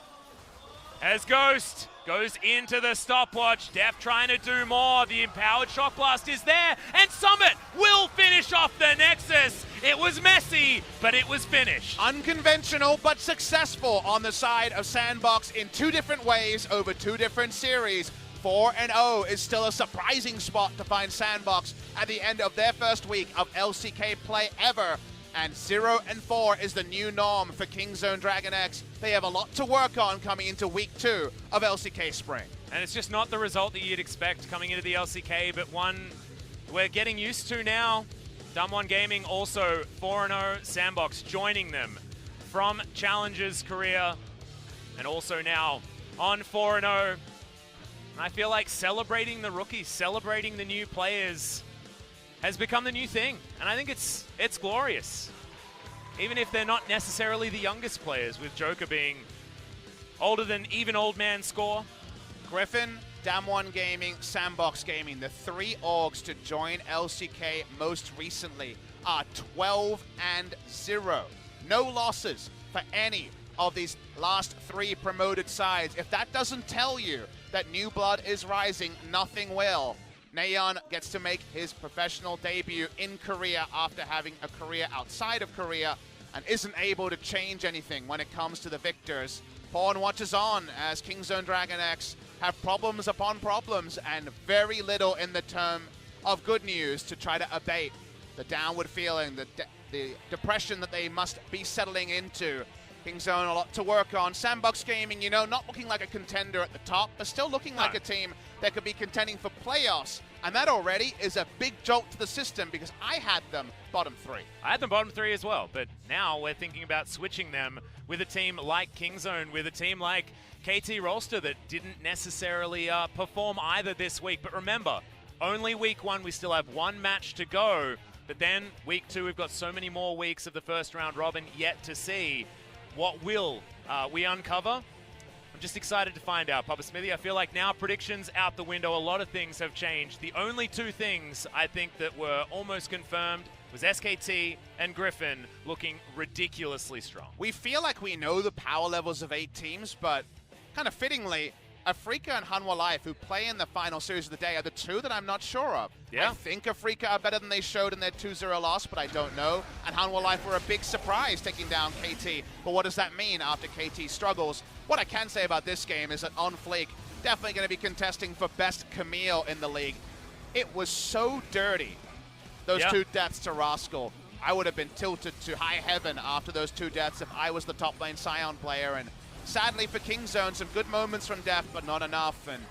as Ghost goes into the stopwatch. Def trying to do more. The empowered shock blast is there, and Summit will finish off the Nexus. It was messy, but it was finished. Unconventional, but successful on the side of SANDBOX in 2 different ways over 2 different series. 4-0 is still a surprising spot to find SANDBOX at the end of their first week of LCK play ever. And 0-4 is the new norm for Kingzone DragonX. They have a lot to work on coming into week 2 of LCK Spring. And it's just not the result that you'd expect coming into the LCK, but one we're getting used to now. Dumb1 Gaming also 4-0, SANDBOX joining them from Challengers Korea, and also now on 4-0. And I feel like celebrating the rookies, celebrating the new players has become the new thing. And I think it's glorious. Even if they're not necessarily the youngest players, with Joker being older than even old man score. Griffin, Damwon Gaming, SANDBOX Gaming, the 3 orgs to join LCK most recently are 12-0. No losses for any of these last 3 promoted sides. If that doesn't tell you that new blood is rising, nothing will. Nayeon gets to make his professional debut in Korea after having a career outside of Korea and isn't able to change anything when it comes to the victors. Pawn watches on as Kingzone DragonX have problems upon problems and very little in the term of good news to try to abate the downward feeling, the depression that they must be settling into. Kingzone a lot to work on. SANDBOX Gaming, you know, not looking like a contender at the top, but still looking like a team that could be contending for playoffs. And that already is a big jolt to the system because I had them bottom 3. I had them bottom 3 as well, but now we're thinking about switching them with a team like Kingzone, with a team like KT Rolster that didn't necessarily perform either this week. But remember, only week 1, we still have 1 match to go. But then week 2, we've got so many more weeks of the first round robin yet to see. What will we uncover? I'm just excited to find out, Papa Smithy. I feel like now predictions out the window. A lot of things have changed. The only 2 things I think that were almost confirmed was SKT and Griffin looking ridiculously strong. We feel like we know the power levels of 8 teams, but kind of fittingly, FLICKR and Hanwha Life, who play in the final series of the day, are the 2 that I'm not sure of. Yeah. I think FLICKR are better than they showed in their 2-0 loss, but I don't know. And Hanwha Life were a big surprise taking down KT. But what does that mean after KT struggles? What I can say about this game is that on FLICKR, definitely going to be contesting for best Camille in the league. It was so dirty, those 2 deaths to Rascal. I would have been tilted to high heaven after those 2 deaths if I was the top lane Scion player. And sadly for Kingzone, some good moments from Deft, but not enough. And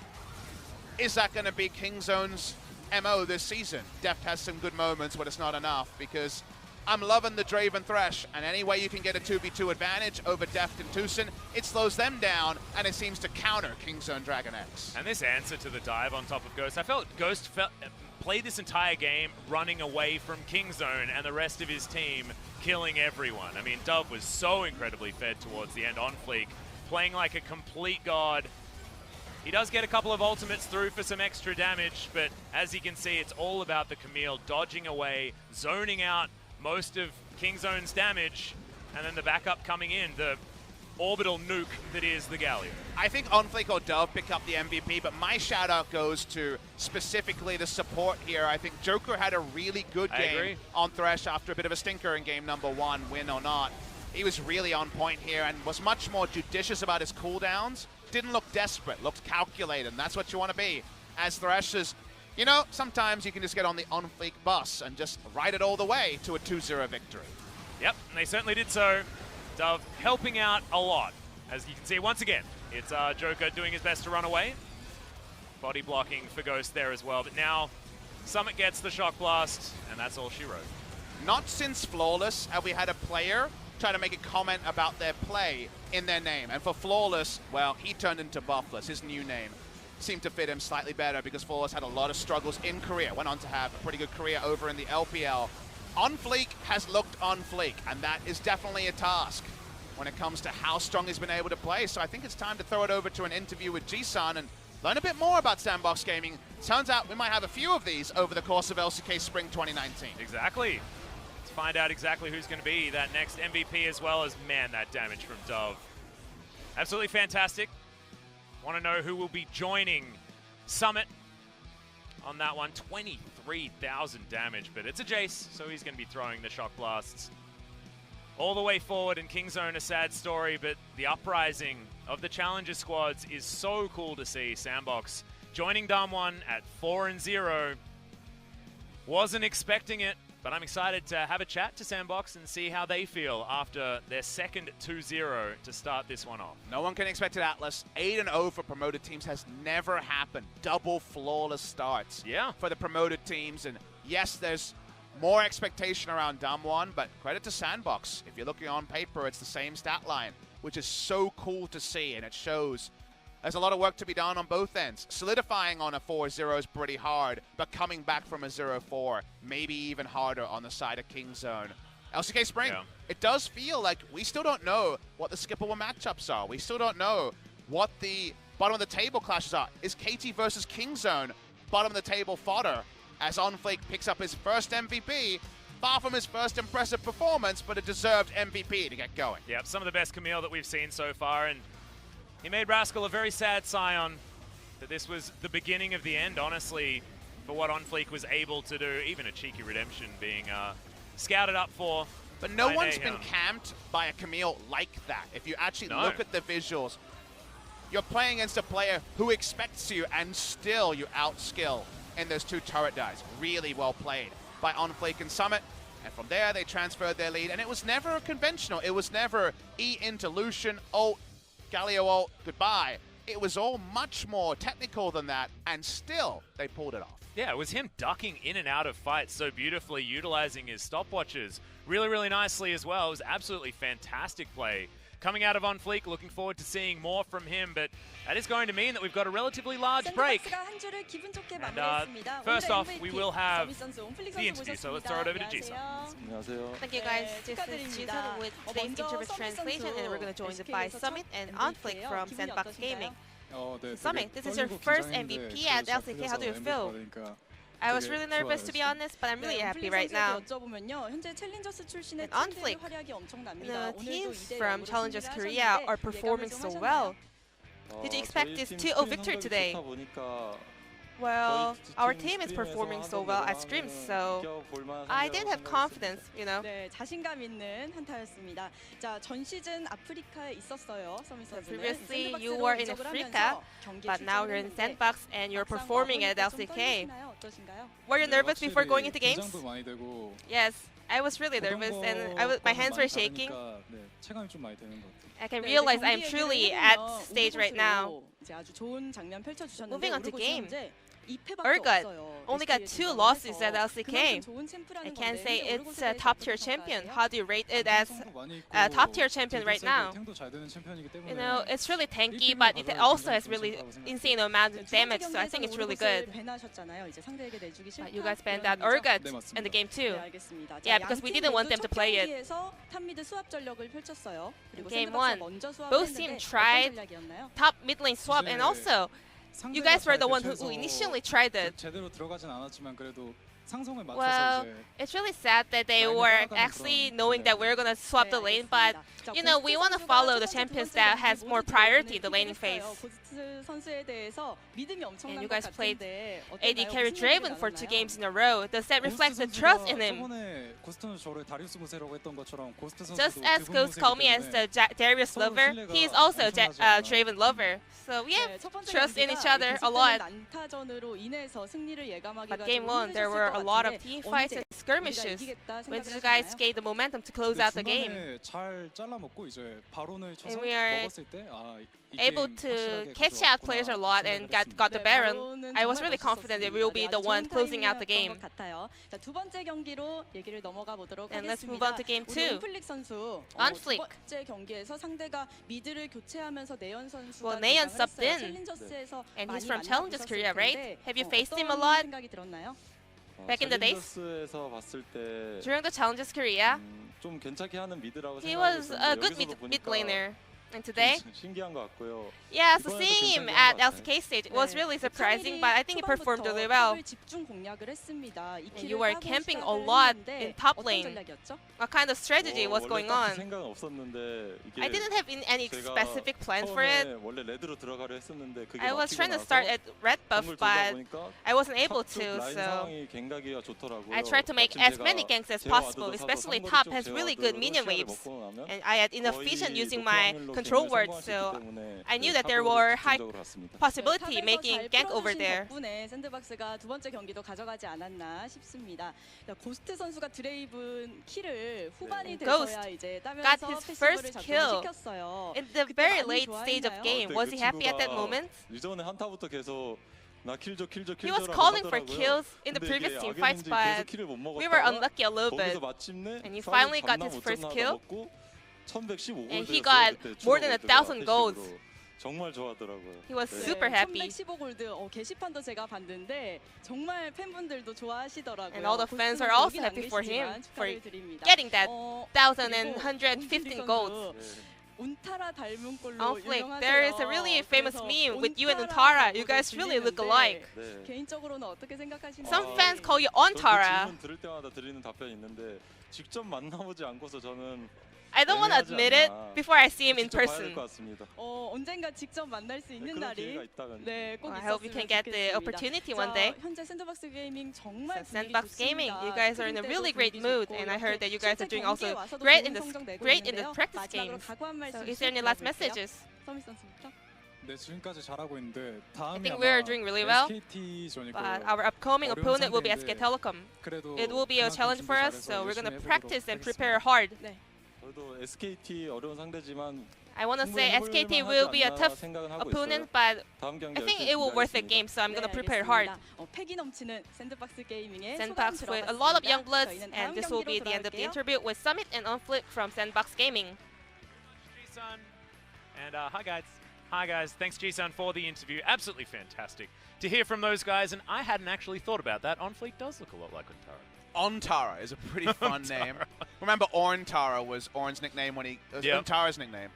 is that going to be Kingzone's MO this season? Deft has some good moments, but it's not enough because I'm loving the Draven Thresh, and any way you can get a 2v2 advantage over Deft and Tucson, it slows them down, and it seems to counter Kingzone DragonX. And this answer to the dive on top of Ghost, I felt Ghost played this entire game running away from Kingzone and the rest of his team killing everyone. I mean, Dove was so incredibly fed towards the end on FLICKR, playing like a complete god. He does get a couple of ultimates through for some extra damage, but as you can see, it's all about the Camille dodging away, zoning out most of Kingzone's damage, and then the backup coming in, the orbital nuke that is the Galio. I think on FLICKR or Dove pick up the MVP, but my shout out goes to specifically the support here. I think Joker had a really good game on Thresh after a bit of a stinker in game number 1, win or not. He was really on point here and was much more judicious about his cooldowns. Didn't look desperate, looked calculated, and that's what you want to be as Thresh is. You know, sometimes you can just get on the on-FLICKR bus and just ride it all the way to a 2-0 victory. Yep, and they certainly did so. Dove helping out a lot. As you can see, once again, it's Joker doing his best to run away. Body blocking for Ghost there as well. But now, Summit gets the Shock Blast, and that's all she wrote. Not since Flawless have we had a player try to make a comment about their play in their name. And for Flawless, well, he turned into Buffless, his new name. Seemed to fit him slightly better because Flawless had a lot of struggles in Korea. Went on to have a pretty good career over in the LPL. On FLICKR has looked on FLICKR, and that is definitely a task when it comes to how strong he's been able to play. So I think it's time to throw it over to an interview with G-Sun and learn a bit more about SANDBOX Gaming. Turns out we might have a few of these over the course of LCK Spring 2019. Exactly. Let's find out exactly who's going to be that next MVP, as well as, man, that damage from Dove. Absolutely fantastic. Want to know who will be joining Summit on that one. 23,000 damage, but it's a Jace, so he's going to be throwing the Shock Blasts all the way forward. In Kingzone, a sad story, but the uprising of the Challenger squads is so cool to see. SANDBOX joining Damwon at 4-0. Wasn't expecting it, but I'm excited to have a chat to SANDBOX and see how they feel after their second 2-0 to start this one off. No one can expect it, Atlas. 8-0 for promoted teams has never happened. Double flawless starts for the promoted teams. And yes, there's more expectation around Damwon, but credit to SANDBOX. If you're looking on paper, it's the same stat line, which is so cool to see, and it shows There's a lot of work to be done on both ends. Solidifying on a 4-0 is pretty hard, but coming back from a 0-4, maybe even harder on the side of Kingzone. LCK Spring, it does feel like we still don't know what the skippable matchups are. We still don't know what the bottom of the table clashes are. Is KT versus Kingzone bottom of the table fodder as OnFleek picks up his first MVP? Far from his first impressive performance, but a deserved MVP to get going. Yep, some of the best Camille that we've seen so far, and he made Rascal a very sad scion. That this was the beginning of the end, honestly, for what OnFleek was able to do. Even a cheeky redemption being scouted up for. But no one's been camped by a Camille like that. If you actually look at the visuals, you're playing against a player who expects you, and still you outskill in those two turret dives. Really well played by OnFleek and Summit. And from there, they transferred their lead. And it was never conventional. It was never E into Lucian, ult, Galio ult, goodbye. It was all much more technical than that, and still they pulled it off. Yeah, it was him ducking in and out of fights so beautifully, utilizing his stopwatches really, really nicely as well. It was absolutely fantastic play coming out of OnFleek. Looking forward to seeing more from him, but that is going to mean that we've got a relatively large break. And first off, we will have the interview, so let's throw it over to Jisa. Thank you guys, this is Jisa with today's interview translation, and we're going to join by Summit and OnFleek from SANDBOX Gaming. Summit, this is your first MVP at LCK. How do you feel? I was really nervous, to be honest, but I'm really happy right now. And OnFleek, the teams from Challengers Korea are performing so well. Did you expect this 2-0 victory today? Well, our team is performing so well at streams, so I did have confidence, you know. Previously, you were in FLICKR, but now you're in SANDBOX and you're performing at LCK. Were you nervous before going into games? Yes, I was really nervous, and my hands were shaking. I can realize I'm truly at stage right now. Moving on to game. Urgot only got 2 losses at LCK. I can say it's a top-tier champion. How do you rate it as a top-tier champion right now? You know, it's really tanky, but it also has really insane amount of damage, so I think it's really good. But you guys banned out Urgot in the game too. Yeah, because we didn't want them to play it. In game 1, both teams tried top mid lane swap, and also you guys were the one who initially tried it. Well, it's really sad that they were actually knowing that we're going to swap the lane, but you know, we want to follow the champions that has more priority in the laning phase. And you guys played AD carry Draven for 2 games in a row. Does that reflect the trust in him? Just as Ghost called me as the Darius lover, he is also a Draven lover. So we have trust in each other a lot. But game 1, there were a lot of team fights and skirmishes. When did you guys gain the momentum to close out the game? And we are able to catch out players a lot and got the Baron. I was really confident that we will be the one closing out the game. And let's move on to game 2. OnFleek. Well, Neon subbed in, and he's from Challengers Korea, right? Have you faced him a lot back in the days? During the Challengers Korea, he was a good mid laner. And today? Yeah, so seeing him at LCK stage was really surprising, but I think he performed really well. And you were camping a lot in top lane. What kind of strategy was going on? I didn't have any specific plans for it. I was trying to start at red buff, but I wasn't able to, so I tried to make as many ganks as possible, especially top has really good minion waves. And I had enough vision using my control words, so I knew that there were high possibility making gank over there. Ghost got his first kill in the very late stage of game. Was he happy at that moment? He was calling for kills in the previous team fights, but we were unlucky a little bit. And he finally got his first kill. And he got more than 1,000 golds 정말 좋아하더라고요. He was super happy. 1115골드 게시판도 제가 봤는데 정말 팬분들도 좋아하시더라고요. And all the fans are also happy for him for getting that 1,115 gold. 운타라 닮은 꼴로 On Flick, 유명하세요. there is a really famous meme with you and Untara. You guys really look alike. 네. 개인적으로는 어떻게 생각하시나요? Some fans call you 저도 Untara. 질문 들을 때마다 드리는 답변이 있는데 직접 만나보지 않고서 저는 I don't want to admit it before I see him in 직접 봐야 될 person. 것 같습니다. 언젠가 직접 만날 수 있는 그런 날이 기회가 있다면 꼭 I hope you can 있었으면 get the 좋겠습니다. opportunity one day. 현재 샌드박스 게이밍 정말 So SANDBOX Gaming, you guys are in a really great mood, and I heard that you guys are doing also great great in the practice games. So is there any last messages? 서밋 선수부터. 네, 지금까지 잘하고 있는데 I 다음이 think 아마 we're doing really well, SKT전일 but 거예요. our upcoming 어려운 opponent will be SK 상대인데 Telecom. 그래도 It will be a 그만큼 challenge for us, 준비 so we're 잘해서 gonna 열심히 practice and 해보도록 prepare 하겠습니다. hard. 저도 SKT 어려운 상대지만 I want to say 충분히 SKT 해볼만 will 하지 be a 않나 tough 생각은 하고 opponent, 있어요. but 다음 경기 I think 열심히 it will worth the 준비하겠습니다. game, so I'm gonna 네, prepare 알겠습니다. hard. 패기 넘치는 샌드박스 게이밍의 SANDBOX 소감 with a lot of 들어봤습니다. young bloods, 저희는 and 다음 this will be 경기로 the end of the 돌아올게요. interview with Summit and OnFlip from SANDBOX Gaming. G-Sun. And hi guys. Hi guys. Thanks G-Sun for the interview. Absolutely fantastic to hear from those guys, and I hadn't actually thought about that. OnFleek does look a lot like Untara. Ontara is a pretty fun name. Remember, Orntara was Orn's nickname when he. Yep. Untara's nickname.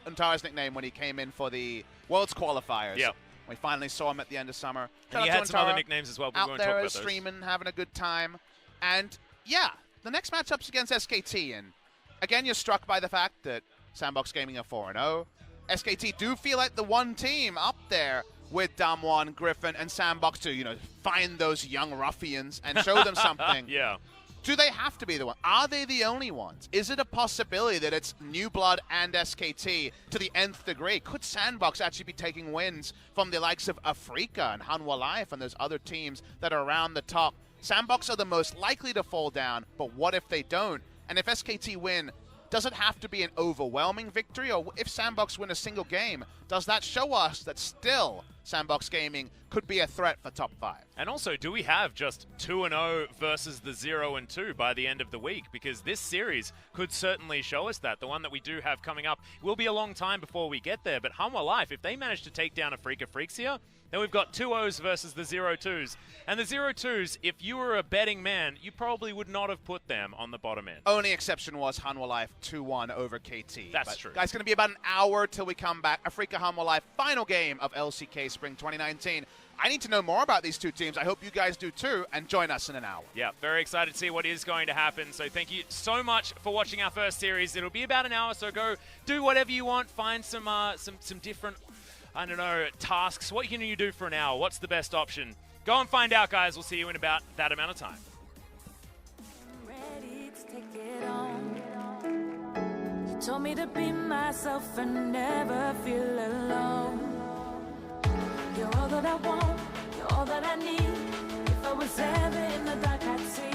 Untara's nickname when he came in for the Worlds qualifiers. Yep. We finally saw him at the end of summer. And he Shout out had to some other Untara, nicknames as well, but we out won't there talk about those. streaming, having a good time. And yeah, the next matchup's against SKT. And again, you're struck by the fact that SANDBOX Gaming are 4-0. SKT do feel like the one team up there with Damwon, Griffin, and SANDBOX to, you know, find those young ruffians and show them something. Yeah. Do they have to be the one? Are they the only ones? Is it a possibility that it's New Blood and SKT to the nth degree? Could SANDBOX actually be taking wins from the likes of FLICKR and Hanwha Life and those other teams that are around the top? SANDBOX are the most likely to fall down, but what if they don't? And if SKT win, does it have to be an overwhelming victory? Or if SANDBOX win a single game, does that show us that still SANDBOX Gaming could be a threat for top 5? And also, do we have just 2-0 versus the 0-2 by the end of the week? Because this series could certainly show us that. The one that we do have coming up will be a long time before we get there. But Hanwha Life, if they manage to take down a FLICKR Freaks here, then we've got 2-0s versus the 0-2s. And the 0-2s, if you were a betting man, you probably would not have put them on the bottom end. Only exception was Hanwha Life 2-1 over KT. That's but true. Guys, it's going to be about an hour till we come back. Afrika Hanwha Life, final game of LCK Spring 2019. I need to know more about these two teams. I hope you guys do too, and join us in an hour. Yeah, very excited to see what is going to happen. So thank you so much for watching our first series. It'll be about an hour, so go do whatever you want. Find some different, I don't know, tasks. What can you do for an hour? What's the best option? Go and find out, guys. We'll see you in about that amount of time. Ready to take it on. You told me to be myself and never feel alone. You're all that I want, you're all that I need. If I was ever in the dark, I'd see